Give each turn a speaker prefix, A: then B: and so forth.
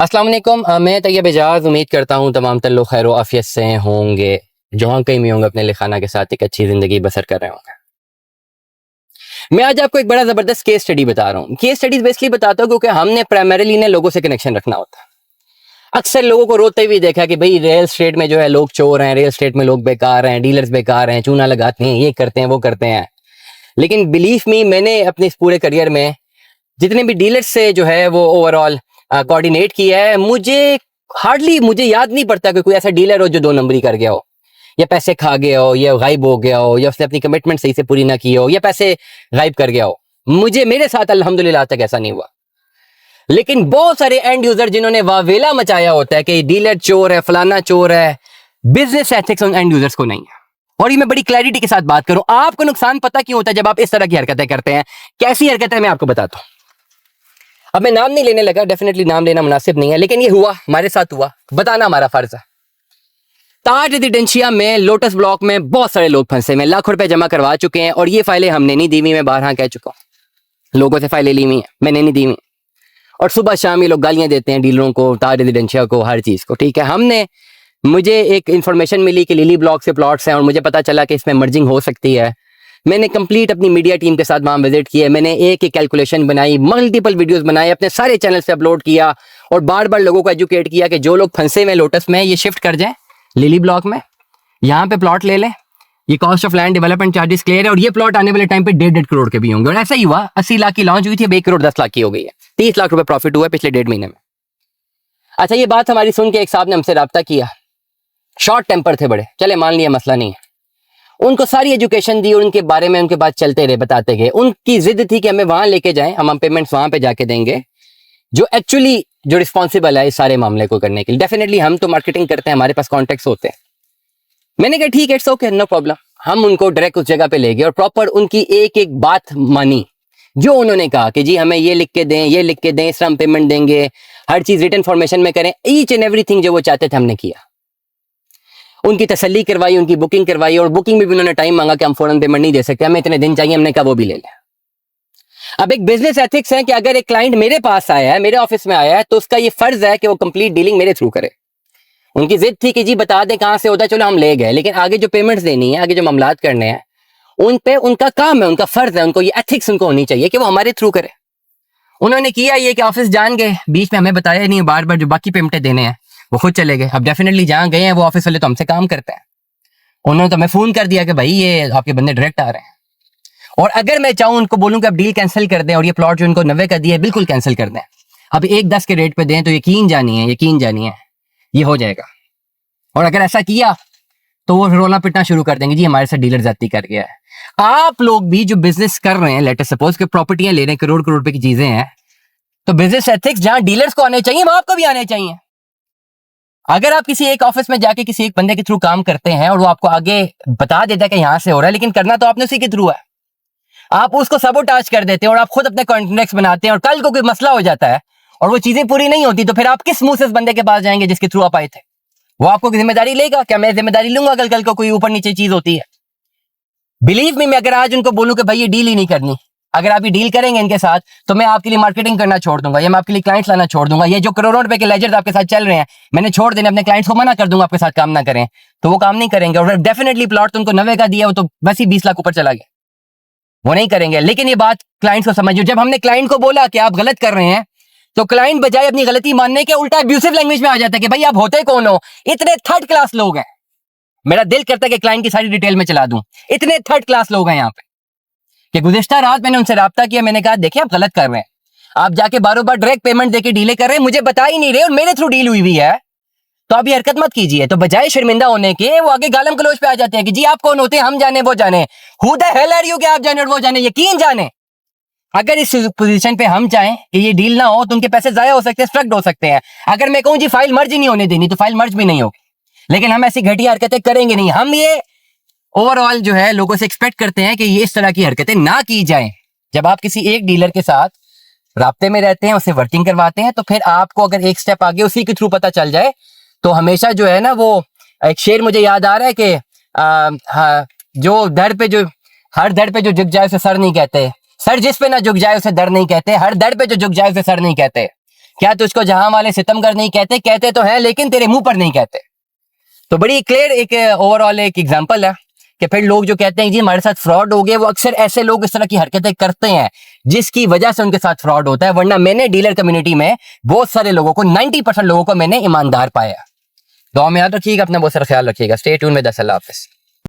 A: अस्सलाम वालेकुम। मैं तैयब एजाज उम्मीद करता हूँ तमाम तर लोग खैर आफियत से होंगे, जहाँ कहीं भी होंगे अपने लिखाना के साथ एक अच्छी ज़िंदगी बसर कर रहे होंगे। मैं आज आपको एक बड़ा ज़बरदस्त केस स्टडी बता रहा हूँ। केस स्टडीज बेसिकली बताता हूँ क्योंकि हमने प्राइमरीली ने लोगों से कनेक्शन रखना होता है। अक्सर लोगों को रोते हुए देखा कि भाई रियल स्टेट में जो है लोग चोर हैं, रियल स्टेट में लोग बेकार हैं, डीलर्स बेकार हैं, चूना लगाते हैं, ये करते हैं वो करते हैं। लेकिन बिलीव मी, मैंने अपने इस पूरे करियर में जितने भी डीलर्स से जो है वो ओवरऑल कोऑर्डिनेट किया है, मुझे याद नहीं पड़ता कि कोई ऐसा डीलर हो जो 2 नंबरी कर गया हो, या पैसे खा गया हो, या गायब हो गया हो, या उसने अपनी कमिटमेंट सही से पूरी ना की हो, या पैसे गायब कर गया हो। मेरे साथ अल्हम्दुलिल्लाह तक ऐसा नहीं हुआ। लेकिन बहुत सारे एंड यूजर जिन्होंने वावेला मचाया होता है कि डीलर चोर है, फलाना चोर है, बिजनेस एथिक्स उन एंड यूजर्स को नहीं है। और ये मैं बड़ी क्लैरिटी के साथ बात करूं, आपको नुकसान पता क्यों होता है जब आप इस तरह की हरकतें करते हैं। कैसी हरकतें मैं आपको बताता हूं। अब मैं नाम नहीं लेने लगा, डेफिनेटली नाम लेना मुनासिब नहीं है, लेकिन ये हुआ, हमारे साथ हुआ, बताना हमारा फर्ज है। ताज रेजिडेंशिया में लोटस ब्लॉक में बहुत सारे लोग फंसे में लाखों रुपए जमा करवा चुके हैं, और ये फाइलें हमने नहीं दी हुई, मैं बारहा कह चुका हूं। लोगों से फाइलें ली हुई हैं, मैंने नहीं दी हुई। और सुबह शाम ये लोग गालियां देते हैं डीलरों को, ताज रेजिडेंशिया को, हर चीज को। ठीक है, मुझे एक इन्फॉर्मेशन मिली कि लिली ब्लॉक से प्लॉट्स हैं, और मुझे पता चला कि इसमें मर्जिंग हो सकती है। मैंने कंप्लीट अपनी मीडिया टीम के साथ वहां विजिट किया, मैंने एक कैलकुलेशन बनाई, मल्टीपल वीडियोस बनाए, अपने सारे चैनल से अपलोड किया, और बार बार लोगों को एजुकेट किया कि जो लोग फंसे हुए लोटस में ये शिफ्ट कर जाएं लिली ब्लॉक में, यहाँ पे प्लॉट ले लें, ये cost of land development charges clear है, और ये प्लॉट आने वाले टाइम पे 1.5 करोड़ के भी होंगे। और ऐसा ही हुआ, 80 लाख की लॉन्च हुई थी, अब 1 करोड़ 10 लाख की हो गई है। 30 लाख रुपए प्रॉफिट हुआ है पिछले 1.5 महीने में। अच्छा, ये बात हमारी सुन के एक साहब ने हमसे रब्ता किया, शॉर्ट टेम्पर थे बड़े, चले मान लिया मसला नहीं है। उनको सारी एजुकेशन दी और उनके बारे में उनके बाद चलते रहे, बताते गए। उनकी जिद थी कि हमें वहां लेके जाएं, हम पेमेंट्स वहां पे जाके देंगे, जो एक्चुअली जो रिस्पॉन्सिबल है इस सारे मामले को करने के लिए। डेफिनेटली हम तो मार्केटिंग करते हैं, हमारे पास कॉन्टेक्ट्स होते हैं। मैंने कहा ठीक है, इट्स ओके, नो प्रॉब्लम। हम उनको डायरेक्ट उस जगह पे ले गए और प्रॉपर उनकी एक एक बात मानी। जो उन्होंने कहा कि जी हमें ये लिख के दें, ये लिख के दें, इस तरह हम पेमेंट देंगे, हर चीज रिटन फॉर्मेशन में करें, ईच एंड एवरीथिंग जो वो चाहते थे हमने किया। उनकी तसल्ली करवाई, उनकी बुकिंग करवाई, और बुकिंग में भी उन्होंने टाइम मांगा कि हम फौरन पेमेंट नहीं दे सकते, हमें इतने दिन चाहिए। हमने कहा वो भी ले लें। अब एक बिजनेस एथिक्स है कि अगर एक क्लाइंट मेरे पास आया है, मेरे ऑफिस में आया है, तो उसका ये फर्ज है कि वो कंप्लीट डीलिंग मेरे थ्रू करे। उनकी जिद थी कि जी बता दें कहां से होता है, चलो हम ले गए, लेकिन आगे जो पेमेंट्स देनी है, आगे जो मामलात करने हैं, उन पे उनका काम है, उनका फर्ज है, उनको ये एथिक्स उनको होनी चाहिए कि वो हमारे थ्रू करे। उन्होंने किया ये कि ऑफिस जान गए, बीच में हमें बताया नहीं, बार बार जो बाकी पेमेंटें देने हैं वो खुद चले गए। अब डेफिनेटली जहां गए हैं वो ऑफिस वाले तो हमसे काम करते हैं, उन्होंने तो हमें फोन कर दिया कि भाई ये आपके बंदे डायरेक्ट आ रहे हैं। और अगर मैं चाहूं उनको बोलूं कि आप डील कैंसिल कर दें और ये प्लॉट जो उनको 90 का दिया है बिल्कुल कैंसिल कर दें, अब 1-10 के रेट पे दें, तो यकीन जानिए ये हो जाएगा। और अगर ऐसा किया तो वो रोना पिटना शुरू कर देंगे, जी हमारे साथ डीलर जाती कर गया है। आप लोग भी जो बिजनेस कर रहे हैं, लेट अस सपोज कि प्रॉपर्टियां ले रहे हैं, करोड़ करोड़ रुपए की चीजें हैं, तो बिजनेस एथिक्स जहां डीलर्स को आने चाहिए वहां आपको भी आने चाहिए। अगर आप किसी एक ऑफिस में जाके किसी एक बंदे के थ्रू काम करते हैं और वो आपको आगे बता देता है कि यहां से हो रहा है, लेकिन करना तो आपने उसी के थ्रू है, आप उसको सबोटाज कर देते हैं और आप खुद अपने कॉन्ट्रैक्ट्स बनाते हैं, और कल को कोई मसला हो जाता है और वो चीजें पूरी नहीं होती, तो फिर आप किस मुंह से इस बंदे के पास जाएंगे जिसके थ्रू आप आए थे? वो आपको जिम्मेदारी लेगा क्या? मैं जिम्मेदारी लूंगा कल को कोई ऊपर नीचे चीज होती है? बिलीव मी, मैं अगर आज उनको बोलूं कि भाई ये डील ही नहीं करनी, अगर आप ये डील करेंगे इनके साथ तो मैं आपके लिए मार्केटिंग करना छोड़ दूंगा, या मैं आपके लिए क्लाइंट्स लाना छोड़ दूंगा, ये जो करोड़ों रुपए के लेजर्स आपके साथ चल रहे हैं मैंने छोड़ देने, अपने क्लाइंट्स को मना कर दूंगा आपके साथ काम ना करें, तो वो काम नहीं करेंगे। और डेफिनेटली प्लॉट तुमको 90 का दिया, वो तो बस ही 20 लाख ऊपर चला गया, वो नहीं करेंगे। लेकिन ये बात क्लाइंट्स को समझिए, जब हमने क्लाइंट को बोला कि आप गलत कर रहे हैं, तो क्लाइंट बजाय अपनी गलती मानने के उल्टा अब्यूसिव लैंग्वेज में आ जाता है कि भाई आप होते कौन हो, इतने थर्ड क्लास लोग हैं। मेरा दिल करता है कि क्लाइंट की सारी डिटेल में चला दूं, इतने थर्ड क्लास लोग हैं यहाँ पे। कि गुज़िश्ता रात मैंने उनसे राब्ता किया, मैंने कहा देखिए आप गलत कर रहे हैं, आप जाके बारों बार डायरेक्ट पेमेंट देके डीले कर रहे हैं, मुझे बता ही नहीं रहे और मेरे थ्रू डील हुई है, तो आप ये हरकत मत कीजिए। तो बजाय शर्मिंदा होने के वो आगे गालम गलोच पे आ जाते हैं कि जी आप कौन होते हैं, हम जाने वो जाने, who the hell are you कि आप जाने और वो जाने। यकीन जाने अगर इस पोजीशन पे हम चाहें कि ये डील ना हो तो उनके पैसे जाया हो सकते हैं, स्ट्रक्ड हो सकते हैं। अगर मैं कहूं जी फाइल मर्ज ही नहीं होने देनी, तो फाइल मर्ज भी नहीं होगी, लेकिन हम ऐसी घटिया हरकतें करेंगे नहीं। हम ये ओवरऑल जो है लोगों से एक्सपेक्ट करते हैं कि ये इस तरह की हरकतें ना की जाएं। जब आप किसी एक डीलर के साथ राब्ते में रहते हैं, उसे वर्किंग करवाते हैं, तो फिर आपको अगर एक स्टेप आगे उसी के थ्रू पता चल जाए, तो हमेशा जो है ना, वो एक शेर मुझे याद आ रहा है कि जो दर पे जो हर दर पे जो झुक जाए उसे सर नहीं कहते, सर जिस पे ना झुक जाए उसे दर नहीं कहते, हर दर पे जो झुक जाए उसे सर नहीं कहते। क्या तुझको जहां वाले सितमगर नहीं कहते? कहते तो है लेकिन तेरे मुंह पर नहीं कहते। तो बड़ी क्लियर एक ओवरऑल एक एग्जांपल है कि फिर लोग जो कहते हैं जी हमारे साथ फ्रॉड हो गए, वो अक्सर ऐसे लोग इस तरह की हरकतें करते हैं जिसकी वजह से उनके साथ फ्रॉड होता है। वरना मैंने डीलर कम्युनिटी में बहुत सारे लोगों को 90% लोगों को मैंने ईमानदार पाया। दुआ में याद रखिएगा, अपना बहुत सारा ख्याल रखिएगा। स्टे ट्यून में 10 अल्लाह हाफिज़।